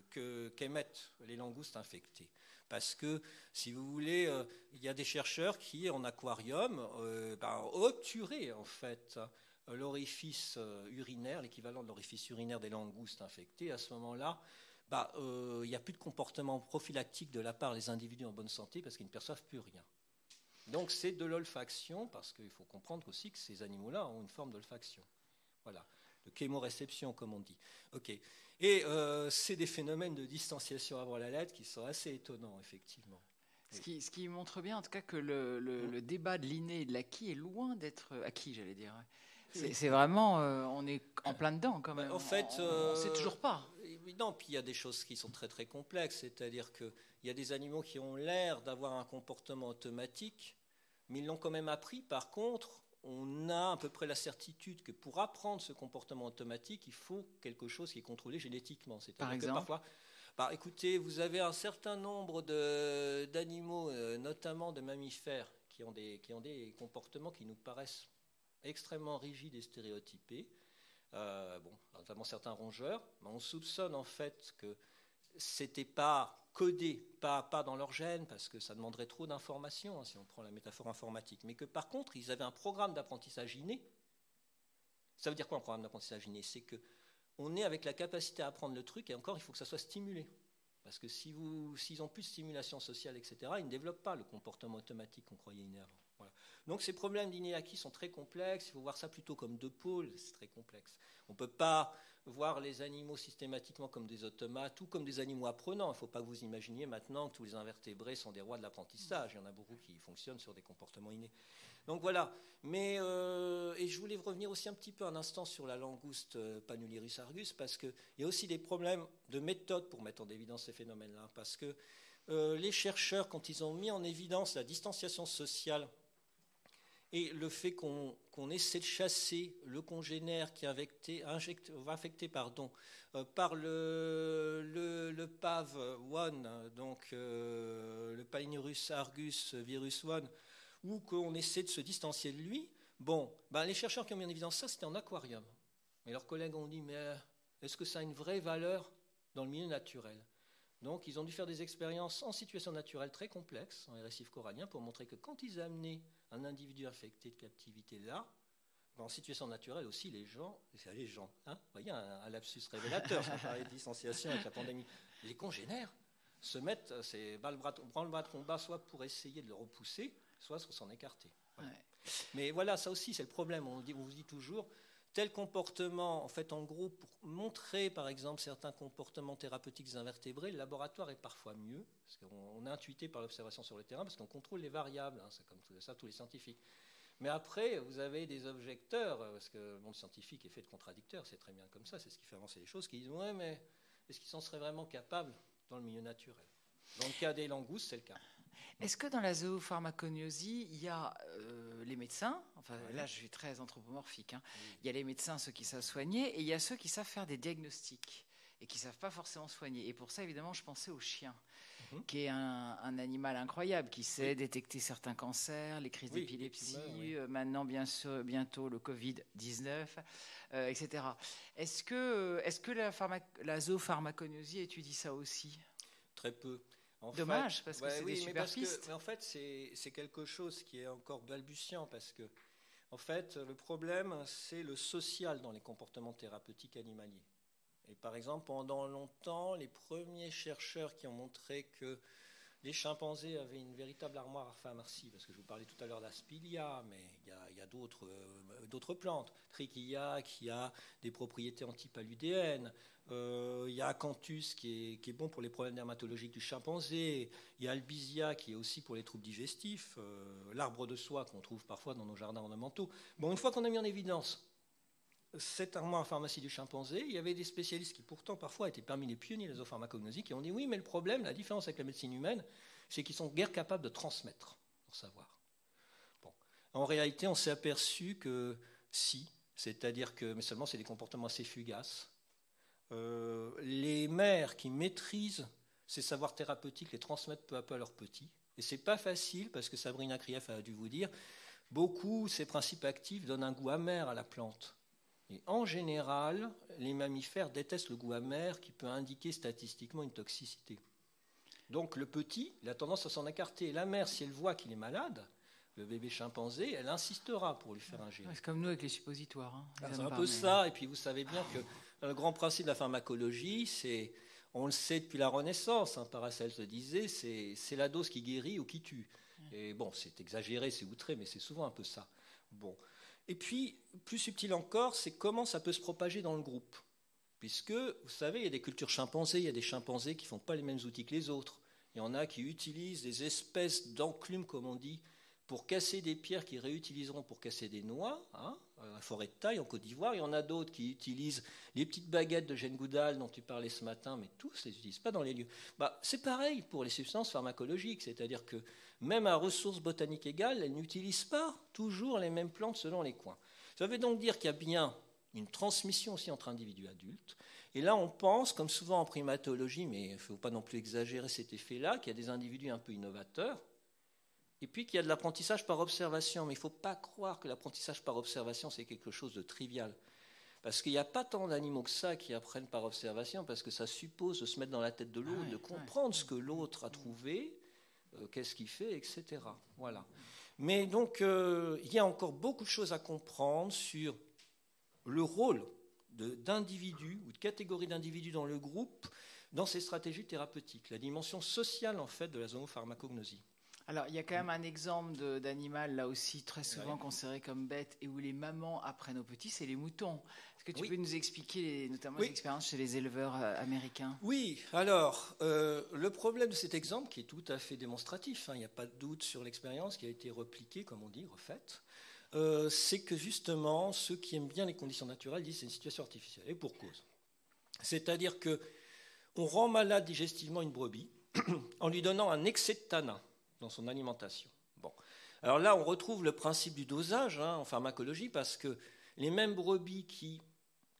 qu'émettent les langoustes infectées. Parce que, si vous voulez, il y a des chercheurs qui, en aquarium, obturaient en fait l'orifice urinaire, l'équivalent de l'orifice urinaire des langoustes infectées. À ce moment-là, il n'y a plus de comportement prophylactique de la part des individus en bonne santé parce qu'ils ne perçoivent plus rien. Donc c'est de l'olfaction, parce qu'il faut comprendre aussi que ces animaux-là ont une forme d'olfaction. Voilà, de chémoréception, comme on dit. Ok. Et c'est des phénomènes de distanciation avant la lettre qui sont assez étonnants, effectivement. Ce qui montre bien, en tout cas, que le débat de l'inné et de l'acquis est loin d'être acquis, j'allais dire. C'est vraiment, on est en plein dedans, quand même. En fait, on ne sait toujours pas. Non, puis il y a des choses qui sont très très complexes, c'est-à-dire qu'il y a des animaux qui ont l'air d'avoir un comportement automatique, mais ils l'ont quand même appris. Par contre, on a à peu près la certitude que pour apprendre ce comportement automatique, il faut quelque chose qui est contrôlé génétiquement. Par exemple, que parfois, écoutez, vous avez un certain nombre d'animaux, notamment de mammifères, qui ont des comportements qui nous paraissent extrêmement rigides et stéréotypés. Notamment certains rongeurs. On soupçonne en fait que c'était pas codé, pas dans leur gène, parce que ça demanderait trop d'informations, si on prend la métaphore informatique, mais que par contre, ils avaient un programme d'apprentissage inné. Ça veut dire quoi un programme d'apprentissage inné? C'est qu'on est avec la capacité à apprendre le truc, et encore, il faut que ça soit stimulé. Parce que s'ils n'ont plus de stimulation sociale, etc., ils ne développent pas le comportement automatique qu'on croyait inné avant. Voilà. Donc ces problèmes d'inné-acquis sont très complexes, il faut voir ça plutôt comme deux pôles, c'est très complexe. On ne peut pas voir les animaux systématiquement comme des automates ou comme des animaux apprenants. Il ne faut pas que vous imaginiez maintenant que tous les invertébrés sont des rois de l'apprentissage. Il y en a beaucoup qui fonctionnent sur des comportements innés. Donc voilà. Mais, et je voulais revenir aussi un petit peu un instant sur la langouste Panulirus argus, parce qu'il y a aussi des problèmes de méthode pour mettre en évidence ces phénomènes-là. Parce que les chercheurs, quand ils ont mis en évidence la distanciation sociale et le fait qu'on essaie de chasser le congénère qui est infecté par le PAV1, donc le Panulirus argus virus 1, ou qu'on essaie de se distancier de lui, les chercheurs qui ont mis en évidence ça, c'était en aquarium. Mais leurs collègues ont dit, mais est-ce que ça a une vraie valeur dans le milieu naturel ? Donc, ils ont dû faire des expériences en situation naturelle très complexes, dans les récifs coralliens, pour montrer que quand ils amenaient un individu infecté de captivité là, en situation naturelle aussi, les gens, hein, vous voyez, un lapsus révélateur, sans parler de distanciation avec la pandémie, les congénères se mettent, prendre le bras de combat, soit pour essayer de le repousser, soit pour s'en écarter. Voilà. Ouais. Mais voilà, ça aussi, c'est le problème. On vous dit toujours, tel comportement, en fait, en gros, pour montrer, par exemple, certains comportements thérapeutiques des invertébrés, le laboratoire est parfois mieux, parce qu'on est intuité par l'observation sur le terrain, parce qu'on contrôle les variables, hein, c'est comme ça tous les scientifiques. Mais après, vous avez des objecteurs, parce que le monde scientifique est fait de contradicteurs, c'est très bien comme ça, c'est ce qui fait avancer les choses, qui disent, ouais, mais est-ce qu'ils en seraient vraiment capables dans le milieu naturel ? Dans le cas des langoustes, c'est le cas. Est-ce que dans la zoopharmacognosie, il y a les médecins, enfin là je suis très anthropomorphique, hein, il y a les médecins, ceux qui savent soigner, et il y a ceux qui savent faire des diagnostics et qui ne savent pas forcément soigner. Et pour ça, évidemment, je pensais au chien, qui est un animal incroyable, qui sait détecter certains cancers, les crises d'épilepsie, maintenant bientôt le Covid-19, etc. Est-ce que la zoopharmacognosie étudie ça aussi ? Très peu. Dommage, parce que c'est des super pistes. Mais en fait, c'est quelque chose qui est encore balbutiant, parce que, en fait, le problème, c'est le social dans les comportements thérapeutiques animaliers. Et par exemple, pendant longtemps, les premiers chercheurs qui ont montré que les chimpanzés avaient une véritable armoire à pharmacie, parce que je vous parlais tout à l'heure d'Aspilia, mais il y a d'autres plantes. Trichia, qui a des propriétés antipaludéennes. Il y a Acanthus, qui est bon pour les problèmes dermatologiques du chimpanzé. Il y a Albizia, qui est aussi pour les troubles digestifs. L'arbre de soie, qu'on trouve parfois dans nos jardins ornementaux. Une fois qu'on a mis en évidence cette armoire à pharmacie du chimpanzé, il y avait des spécialistes qui pourtant parfois étaient parmi les pionniers de la zoopharmacognosie, qui ont dit oui, mais le problème, la différence avec la médecine humaine, c'est qu'ils sont guère capables de transmettre leur savoir. En réalité, on s'est aperçu que si, c'est-à-dire que, mais seulement c'est des comportements assez fugaces. Les mères qui maîtrisent ces savoirs thérapeutiques les transmettent peu à peu à leurs petits. Et c'est pas facile, parce que Sabrina Krief a dû vous dire, beaucoup, ces principes actifs donnent un goût amer à la plante. Et en général, les mammifères détestent le goût amer qui peut indiquer statistiquement une toxicité. Donc le petit, il a tendance à s'en écarter. Et la mère, si elle voit qu'il est malade, le bébé chimpanzé, elle insistera pour lui faire ingérer. C'est comme nous avec les suppositoires. Hein. C'est un peu ça. Et puis vous savez bien que le grand principe de la pharmacologie, c'est, on le sait depuis la Renaissance, hein, Paracelse le disait, c'est la dose qui guérit ou qui tue. Et c'est exagéré, c'est outré, mais c'est souvent un peu ça. Et puis, plus subtil encore, c'est comment ça peut se propager dans le groupe. Puisque, vous savez, il y a des cultures chimpanzés, il y a des chimpanzés qui ne font pas les mêmes outils que les autres. Il y en a qui utilisent des espèces d'enclumes, comme on dit, pour casser des pierres qu'ils réutiliseront pour casser des noix, hein, à la forêt de taille en Côte d'Ivoire. Il y en a d'autres qui utilisent les petites baguettes de Jane Goodall dont tu parlais ce matin, mais tous ne les utilisent pas dans les lieux. C'est pareil pour les substances pharmacologiques, c'est-à-dire que même à ressources botaniques égales, elles n'utilisent pas toujours les mêmes plantes selon les coins. Ça veut donc dire qu'il y a bien une transmission aussi entre individus adultes. Et là, on pense, comme souvent en primatologie, mais il ne faut pas non plus exagérer cet effet-là, qu'il y a des individus un peu innovateurs, et puis qu'il y a de l'apprentissage par observation. Mais il ne faut pas croire que l'apprentissage par observation, c'est quelque chose de trivial. Parce qu'il n'y a pas tant d'animaux que ça qui apprennent par observation, parce que ça suppose de se mettre dans la tête de l'autre, de comprendre ce que l'autre a trouvé, qu'est-ce qu'il fait, etc. Voilà. Mais donc, il y a encore beaucoup de choses à comprendre sur le rôle d'individus ou de catégories d'individus dans le groupe, dans ces stratégies thérapeutiques, la dimension sociale, en fait, de la zoopharmacognosie. Alors, il y a quand même un exemple d'animal, là aussi, très souvent considéré comme bête, et où les mamans apprennent aux petits, c'est les moutons. Est-ce que tu peux nous expliquer notamment les expériences chez les éleveurs américains? Oui, alors, le problème de cet exemple, qui est tout à fait démonstratif, il n'y a pas de doute sur l'expérience qui a été repliquée, comme on dit, refaite, c'est que justement, ceux qui aiment bien les conditions naturelles disent que c'est une situation artificielle, et pour cause. C'est-à-dire qu'on rend malade digestivement une brebis en lui donnant un excès de tanin dans son alimentation. Bon. Alors là, on retrouve le principe du dosage en pharmacologie, parce que les mêmes brebis qui,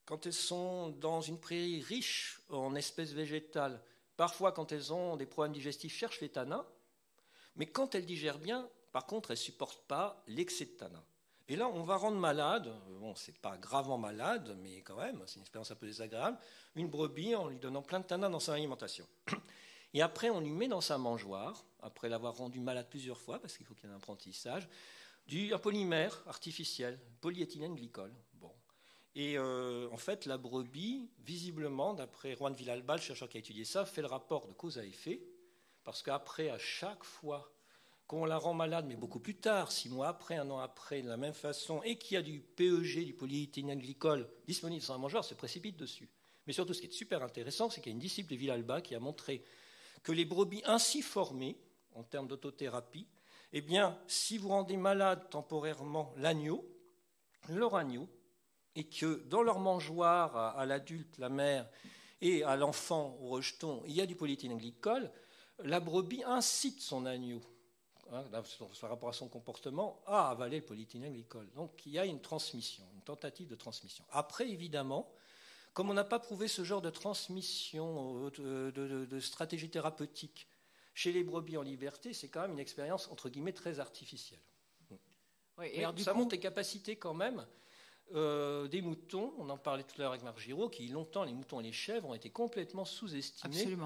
quand elles sont dans une prairie riche en espèces végétales, parfois quand elles ont des problèmes digestifs, cherchent les tanins, mais quand elles digèrent bien, par contre, elles ne supportent pas l'excès de tanin. Et là, on va rendre malade, bon, c'est pas gravement malade, mais quand même, c'est une expérience un peu désagréable, une brebis en lui donnant plein de tanins dans son alimentation. Et après, on lui met dans sa mangeoire, après l'avoir rendu malade plusieurs fois, parce qu'il faut qu'il y ait un apprentissage, un polymère artificiel, polyéthylène glycol. Bon. Et en fait, la brebis, visiblement, d'après Juan Villalba, le chercheur qui a étudié ça, fait le rapport de cause à effet, parce qu'après, à chaque fois qu'on la rend malade, mais beaucoup plus tard, 6 mois après, 1 an après, de la même façon, et qu'il y a du PEG, du polyéthylène glycol, disponible dans la mangeoire, se précipite dessus. Mais surtout, ce qui est super intéressant, c'est qu'il y a une disciple de Villalba qui a montré que les brebis ainsi formées, en termes d'autothérapie, eh bien, si vous rendez malade temporairement leur agneau, et que dans leur mangeoire, à l'adulte, la mère, et à l'enfant, au rejeton, il y a du polyéthylène glycol, la brebis incite son agneau, par rapport à son comportement, à avaler le polyéthylène glycol. Donc il y a une transmission, une tentative de transmission. Après, évidemment, comme on n'a pas prouvé ce genre de transmission, de stratégie thérapeutique chez les brebis en liberté, c'est quand même une expérience, entre guillemets, très artificielle. Oui, et alors, ça montre les capacités quand même des moutons. On en parlait tout à l'heure avec Marc Giraud, qui longtemps, les moutons et les chèvres ont été complètement sous-estimés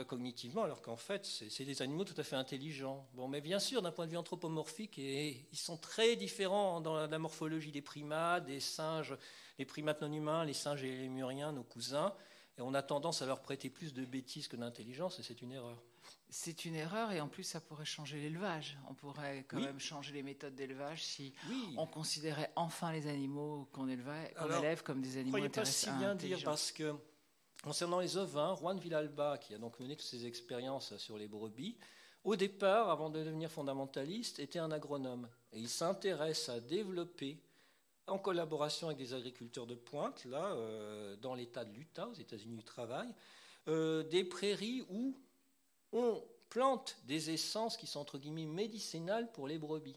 cognitivement, alors qu'en fait, c'est des animaux tout à fait intelligents. Bon, mais bien sûr, d'un point de vue anthropomorphique, ils sont très différents dans la morphologie des primates, des singes, les primates non humains, les singes et les lémuriens, nos cousins, et on a tendance à leur prêter plus de bêtises que d'intelligence, et c'est une erreur. C'est une erreur, et en plus ça pourrait changer l'élevage. On pourrait quand même changer les méthodes d'élevage si on considérait enfin les animaux qu'on élève comme des animaux intéressants. Je ne croyais pas si bien dire, parce que concernant les ovins, Juan Villalba, qui a donc mené toutes ces expériences sur les brebis, au départ, avant de devenir fondamentaliste, était un agronome. Et il s'intéresse à développer, en collaboration avec des agriculteurs de pointe, là, dans l'État de l'Utah, aux États-Unis du travail, des prairies où on plante des essences qui sont, entre guillemets, médicinales pour les brebis.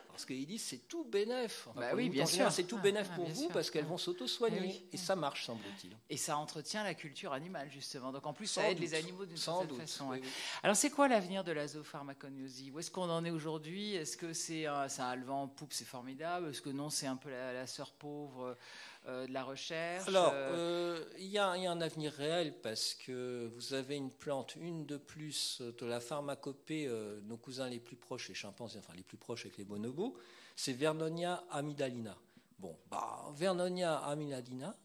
Parce qu'ils disent c'est tout bénef. Enfin, oui, bien sûr. C'est tout bénef pour vous, parce qu'elles vont s'auto-soigner. Et ça marche, semble-t-il. Et ça entretient la culture animale, justement. Donc en plus, ça aide les animaux d'une certaine façon. Oui. Alors c'est quoi l'avenir de la zoopharmacognosie? Où est-ce qu'on en est aujourd'hui? Est-ce que c'est un le vent en poupe, c'est formidable? Est-ce que non, c'est un peu la sœur pauvre de la recherche? Alors, il y a un avenir réel, parce que vous avez une plante, une de plus de la pharmacopée, nos cousins les plus proches, les chimpanzés, enfin les plus proches avec les bonobos, c'est Vernonia amygdalina. Bon, Vernonia amygdalina,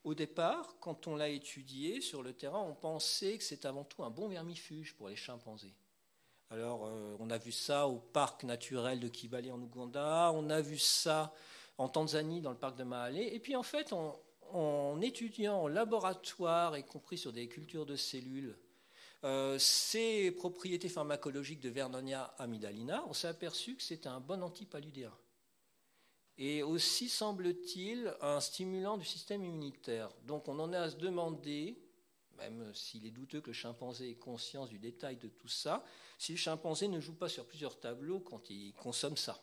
au départ, quand on l'a étudié sur le terrain, on pensait que c'est avant tout un bon vermifuge pour les chimpanzés. Alors, on a vu ça au parc naturel de Kibale en Ouganda, on a vu ça en Tanzanie, dans le parc de Mahale. Et puis, en fait, en étudiant en laboratoire, y compris sur des cultures de cellules, ces propriétés pharmacologiques de Vernonia amygdalina, on s'est aperçu que c'était un bon antipaludéen. Et aussi, semble-t-il, un stimulant du système immunitaire. Donc, on en est à se demander, même s'il est douteux que le chimpanzé ait conscience du détail de tout ça, si le chimpanzé ne joue pas sur plusieurs tableaux quand il consomme ça.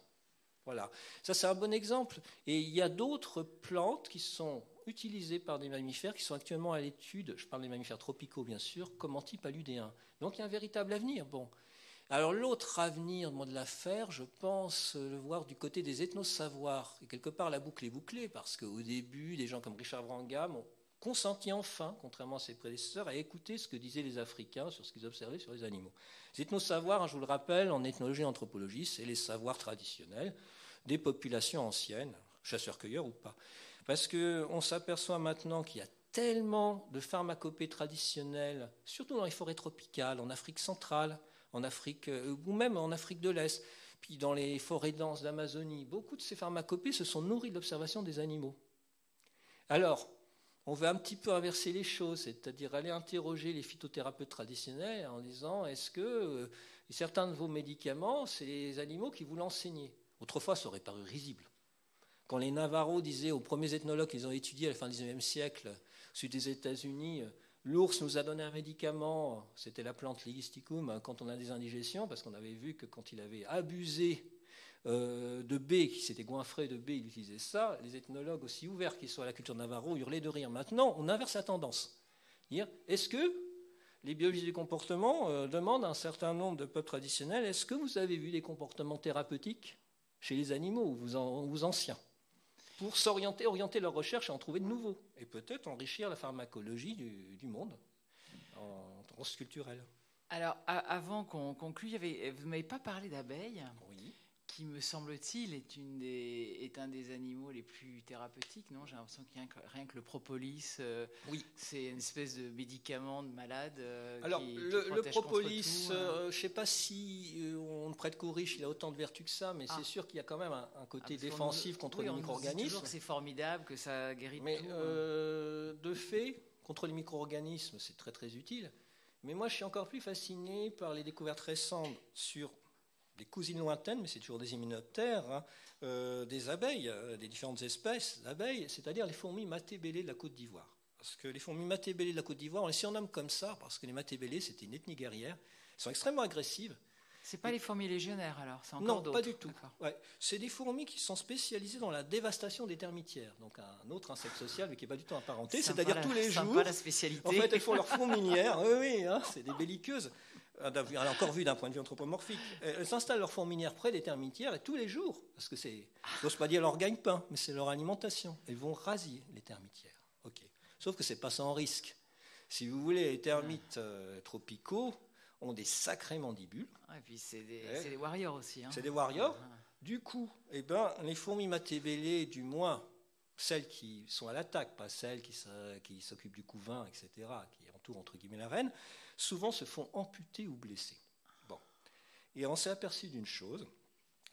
Voilà, ça c'est un bon exemple. Et il y a d'autres plantes qui sont utilisées par des mammifères qui sont actuellement à l'étude, je parle des mammifères tropicaux bien sûr, comme antipaludéens. Donc il y a un véritable avenir. Bon. Alors l'autre avenir de l'affaire, je pense le voir du côté des ethnosavoirs. Et quelque part la boucle est bouclée, parce qu'au début, des gens comme Richard Wrangham ont consenti enfin, contrairement à ses prédécesseurs, à écouter ce que disaient les Africains sur ce qu'ils observaient sur les animaux. Les ethnosavoirs, je vous le rappelle, en ethnologie et anthropologie, c'est les savoirs traditionnels des populations anciennes, chasseurs-cueilleurs ou pas. Parce qu'on s'aperçoit maintenant qu'il y a tellement de pharmacopées traditionnelles, surtout dans les forêts tropicales, en Afrique centrale, en Afrique, ou même en Afrique de l'Est, puis dans les forêts denses d'Amazonie. Beaucoup de ces pharmacopoées se sont nourris de l'observation des animaux. Alors, on va un petit peu inverser les choses, c'est-à-dire aller interroger les phytothérapeutes traditionnels en disant est-ce que certains de vos médicaments, c'est les animaux qui vous l'enseignaient? Autrefois, ça aurait paru risible. Quand les Navarros disaient aux premiers ethnologues qu'ils ont étudiés à la fin du XIXe siècle, au sud des États-Unis, l'ours nous a donné un médicament, c'était la plante Ligisticum, quand on a des indigestions, parce qu'on avait vu que quand il avait abusé de baies, qui s'était goinfré de baies, il utilisait ça. Les ethnologues, aussi ouverts qu'ils soient à la culture Navarro, hurlaient de rire. Maintenant, on inverse la tendance. Est-ce que les biologistes du comportement demandent à un certain nombre de peuples traditionnels, est-ce que vous avez vu des comportements thérapeutiques chez les animaux ou vous anciens, pour orienter leur recherche et en trouver de nouveaux, et peut-être enrichir la pharmacologie du monde en transculturel. Alors, avant qu'on conclue, vous ne m'avez pas parlé d'abeilles. Oui. Qui, me semble-t-il, est un des animaux les plus thérapeutiques, non? J'ai l'impression qu'il y a rien que le propolis, oui. C'est une espèce de médicament de malade. Alors, le propolis, je ne sais pas si on ne prête qu'aux riches, il a autant de vertus que ça, mais c'est sûr qu'il y a quand même un côté défensif contre les micro-organismes. On dit toujours que c'est formidable, que ça guérit mais, tout. De fait, contre les micro-organismes, c'est très très utile. Mais moi, je suis encore plus fasciné par les découvertes récentes sur des cousines lointaines, mais c'est toujours des hyménoptères, des abeilles, des différentes espèces d'abeilles, c'est-à-dire les fourmis matébélées de la Côte d'Ivoire. Parce que les fourmis matébélées de la Côte d'Ivoire, on les surnomme comme ça, parce que les matébélées, c'était une ethnie guerrière. Elles sont extrêmement agressives. C'est pas les fourmis légionnaires, alors? C'est encore non, d'autres. Pas du tout. Ouais. C'est des fourmis qui sont spécialisées dans la dévastation des termitières. Donc un autre insecte social, mais qui n'est pas du tout apparenté. C'est-à-dire tous les jours, la spécialité. En fait, elles font leur fourmilière. Oui, hein, c'est des belliqueuses. On a encore vu d'un point de vue anthropomorphique. Elles s'installent leur fourmilière près des termitières et tous les jours, parce que c'est, je n'ose pas dire leur gagne-pain, mais c'est leur alimentation. Elles vont rasier les termitières. Okay. Sauf que ce n'est pas sans risque. Si vous voulez, les termites tropicaux ont des sacrées mandibules. Et puis c'est des warriors aussi. Hein. C'est des warriors. Du coup, les fourmis matébélées, du moins celles qui sont à l'attaque, pas celles qui s'occupent du couvain, etc., qui entourent entre guillemets la reine, souvent se font amputer ou blesser. Bon. Et on s'est aperçu d'une chose,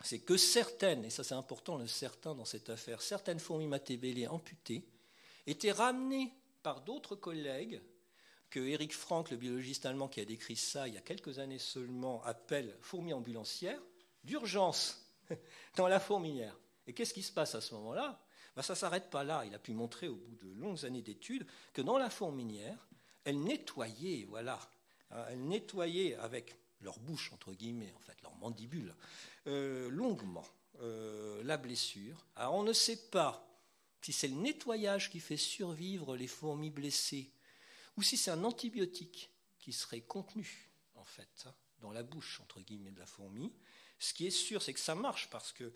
c'est que certaines, et ça c'est important le certain dans cette affaire, certaines fourmis matébélées amputées étaient ramenées par d'autres collègues que Eric Frank, le biologiste allemand qui a décrit ça il y a quelques années seulement, appelle fourmis ambulancières, d'urgence dans la fourmilière. Et qu'est-ce qui se passe à ce moment-là? Ça ne s'arrête pas là. Il a pu montrer au bout de longues années d'études que dans la fourmilière, elles nettoyaient, elles nettoyaient avec leur bouche, entre guillemets, en fait, leur mandibule, longuement la blessure. Alors on ne sait pas si c'est le nettoyage qui fait survivre les fourmis blessées ou si c'est un antibiotique qui serait contenu, en fait, dans la bouche, entre guillemets, de la fourmi. Ce qui est sûr, c'est que ça marche, parce que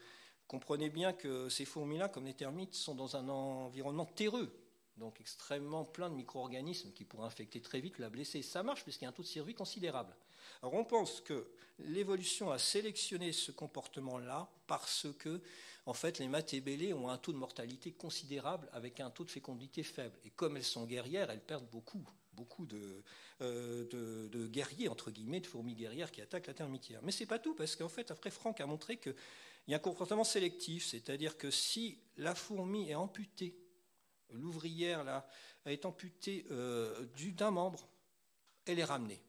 comprenez bien que ces fourmis-là, comme les termites, sont dans un environnement terreux, donc extrêmement plein de micro-organismes qui pourraient infecter très vite, la blesser. Ça marche puisqu'il y a un taux de survie considérable. Alors on pense que l'évolution a sélectionné ce comportement-là parce que, en fait, les matébélées ont un taux de mortalité considérable avec un taux de fécondité faible. Et comme elles sont guerrières, elles perdent beaucoup de guerriers, entre guillemets, de fourmis guerrières qui attaquent la termitière. Mais ce n'est pas tout, parce qu'en fait, après, Frank a montré qu'il y a un comportement sélectif, c'est-à-dire que si la fourmi est amputée, l'ouvrière là, est amputée d'un membre, elle est ramenée.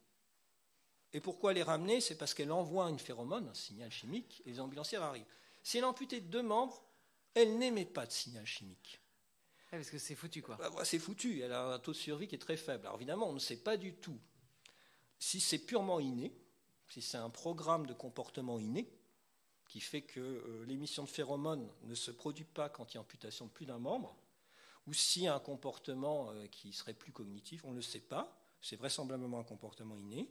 Et pourquoi elle est ramenée? C'est parce qu'elle envoie une phéromone, un signal chimique, et les ambulancières arrivent. Si elle est amputée de 2 membres, elle n'émet pas de signal chimique. Parce que c'est foutu, quoi. C'est foutu, elle a un taux de survie qui est très faible. Alors évidemment, on ne sait pas du tout si c'est purement inné, si c'est un programme de comportement inné, qui fait que l'émission de phéromones ne se produit pas quand il y a amputation de plus d'un membre, ou s'il y a un comportement qui serait plus cognitif, on ne le sait pas. C'est vraisemblablement un comportement inné.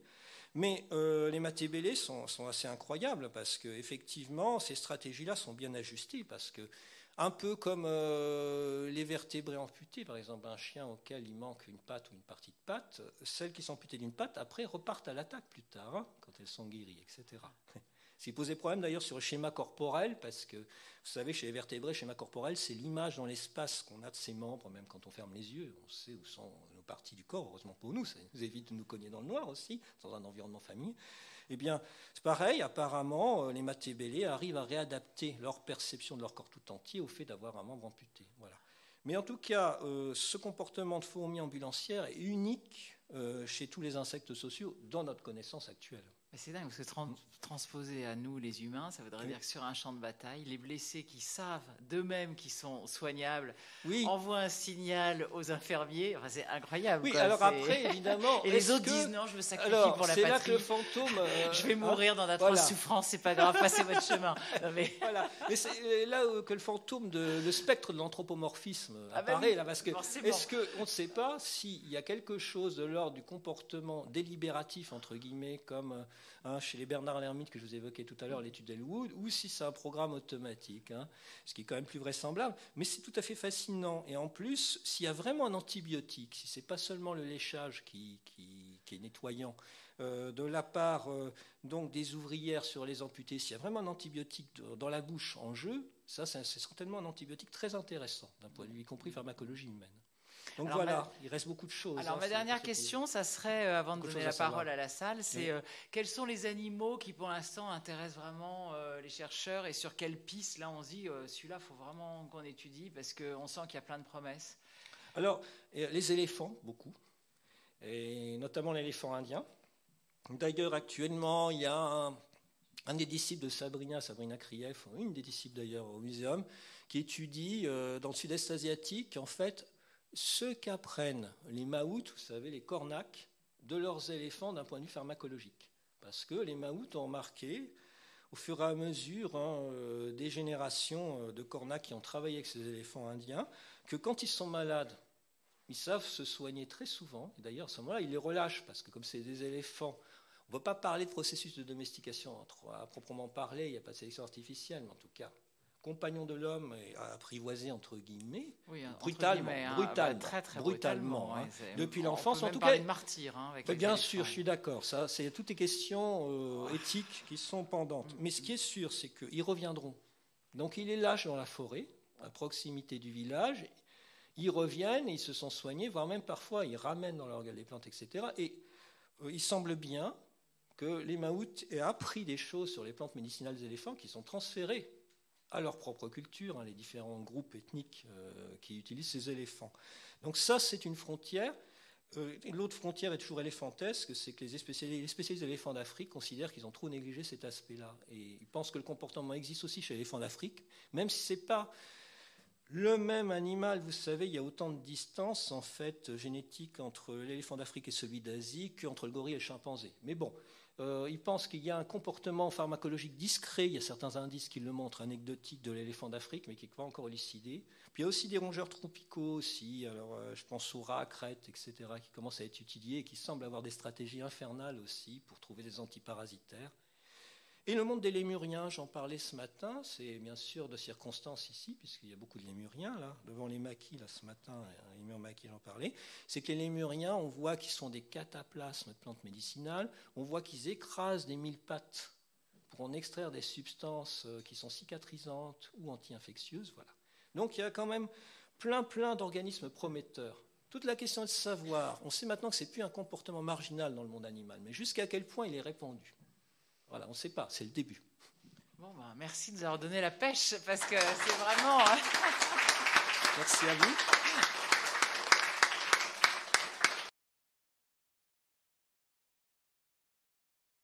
Mais les matébélées sont assez incroyables parce qu'effectivement, ces stratégies-là sont bien ajustées parce que, un peu comme les vertébrés amputés, par exemple un chien auquel il manque une patte ou une partie de patte, celles qui sont amputées d'une patte, après, repartent à l'attaque plus tard, quand elles sont guéries, etc. Ce qui posait problème d'ailleurs sur le schéma corporel, parce que, vous savez, chez les vertébrés, schéma corporel, c'est l'image dans l'espace qu'on a de ses membres, même quand on ferme les yeux, on sait où sont nos parties du corps, heureusement pour nous, ça nous évite de nous cogner dans le noir aussi, dans un environnement familier. Eh bien, c'est pareil, apparemment, les matébélés arrivent à réadapter leur perception de leur corps tout entier au fait d'avoir un membre amputé. Voilà. Mais en tout cas, ce comportement de fourmi ambulancière est unique chez tous les insectes sociaux dans notre connaissance actuelle. Mais c'est dingue, parce que transposer à nous, les humains, ça voudrait dire que sur un champ de bataille, les blessés qui savent d'eux-mêmes qu'ils sont soignables envoient un signal aux infirmiers. Enfin, c'est incroyable. Oui, quoi. alors après, évidemment... Et les autres disent, non, je me sacrifie pour la patrie. C'est là que le fantôme... je vais mourir dans d'atroces souffrances, c'est pas grave, passez votre chemin. Non, mais... Voilà. Mais c'est là que le fantôme, le spectre de l'anthropomorphisme apparaît. Là, parce que est-ce qu'on ne sait pas s'il y a quelque chose de l'ordre du comportement délibératif, entre guillemets, comme... chez les Bernard l'Ermite que je vous évoquais tout à l'heure, l'étude d'Elwood, ou si c'est un programme automatique, ce qui est quand même plus vraisemblable, mais c'est tout à fait fascinant. Et en plus, s'il y a vraiment un antibiotique, si ce n'est pas seulement le léchage qui est nettoyant, de la part donc des ouvrières sur les amputés, s'il y a vraiment un antibiotique dans la bouche en jeu, ça c'est certainement un antibiotique très intéressant, d'un point de vue y compris pharmacologie humaine. Donc alors, voilà, il reste beaucoup de choses. Alors ma dernière question, ça serait, avant de donner la parole à la salle, c'est quels sont les animaux qui pour l'instant intéressent vraiment les chercheurs et sur quelle piste, là on se dit, celui-là il faut vraiment qu'on étudie parce qu'on sent qu'il y a plein de promesses. Alors les éléphants, beaucoup, et notamment l'éléphant indien. D'ailleurs actuellement il y a un des disciples de Sabrina Krief, une des disciples d'ailleurs au muséum, qui étudie dans le sud-est asiatique en fait ce qu'apprennent les maouts, vous savez, les cornacs, de leurs éléphants d'un point de vue pharmacologique. Parce que les maouts ont remarqué, au fur et à mesure des générations de cornacs qui ont travaillé avec ces éléphants indiens, que quand ils sont malades, ils savent se soigner très souvent. Et d'ailleurs, à ce moment-là, ils les relâchent, parce que comme c'est des éléphants, on ne va pas parler de processus de domestication à proprement parler, il n'y a pas de sélection artificielle, mais en tout cas, compagnon de l'homme et apprivoisé entre guillemets, brutalement, depuis l'enfance. On peut même parler de martyr. Bien sûr, je suis d'accord. Ça, c'est toutes les questions éthiques qui sont pendantes. Mais ce qui est sûr, c'est qu'ils reviendront. Donc, ils les lâchent dans la forêt, à proximité du village. Ils reviennent, et ils se sont soignés, voire même parfois, ils ramènent dans leur gueule des plantes, etc. Et il semble bien que les maouts aient appris des choses sur les plantes médicinales des éléphants qui sont transférées à leur propre culture, les différents groupes ethniques qui utilisent ces éléphants. Donc ça, c'est une frontière. L'autre frontière est toujours éléphantesque, c'est que les spécialistes d'éléphants d'Afrique considèrent qu'ils ont trop négligé cet aspect-là. Et ils pensent que le comportement existe aussi chez l'éléphant d'Afrique, même si ce n'est pas le même animal. Vous savez, il y a autant de distance en fait, génétique entre l'éléphant d'Afrique et celui d'Asie qu'entre le gorille et le chimpanzé. Mais bon, ils pensent qu'il y a un comportement pharmacologique discret, il y a certains indices qui le montrent, anecdotiques de l'éléphant d'Afrique, mais qui n'est pas encore élucidé. Puis il y a aussi des rongeurs tropicaux aussi, alors, je pense aux rats, crêtes, etc., qui commencent à être étudiés et qui semblent avoir des stratégies infernales aussi pour trouver des antiparasitaires. Et le monde des lémuriens, j'en parlais ce matin, c'est bien sûr de circonstance ici, puisqu'il y a beaucoup de lémuriens, là, devant les maquis, là, ce matin, les lémurs maquis, j'en parlais, c'est que les lémuriens, on voit qu'ils sont des cataplasmes de plantes médicinales, on voit qu'ils écrasent des mille-pattes pour en extraire des substances qui sont cicatrisantes ou anti-infectieuses, voilà. Donc il y a quand même plein d'organismes prometteurs. Toute la question est de savoir, on sait maintenant que ce n'est plus un comportement marginal dans le monde animal, mais jusqu'à quel point il est répandu. Voilà, on ne sait pas, c'est le début. Bon, merci de nous avoir donné la pêche, parce que c'est vraiment... Merci à vous.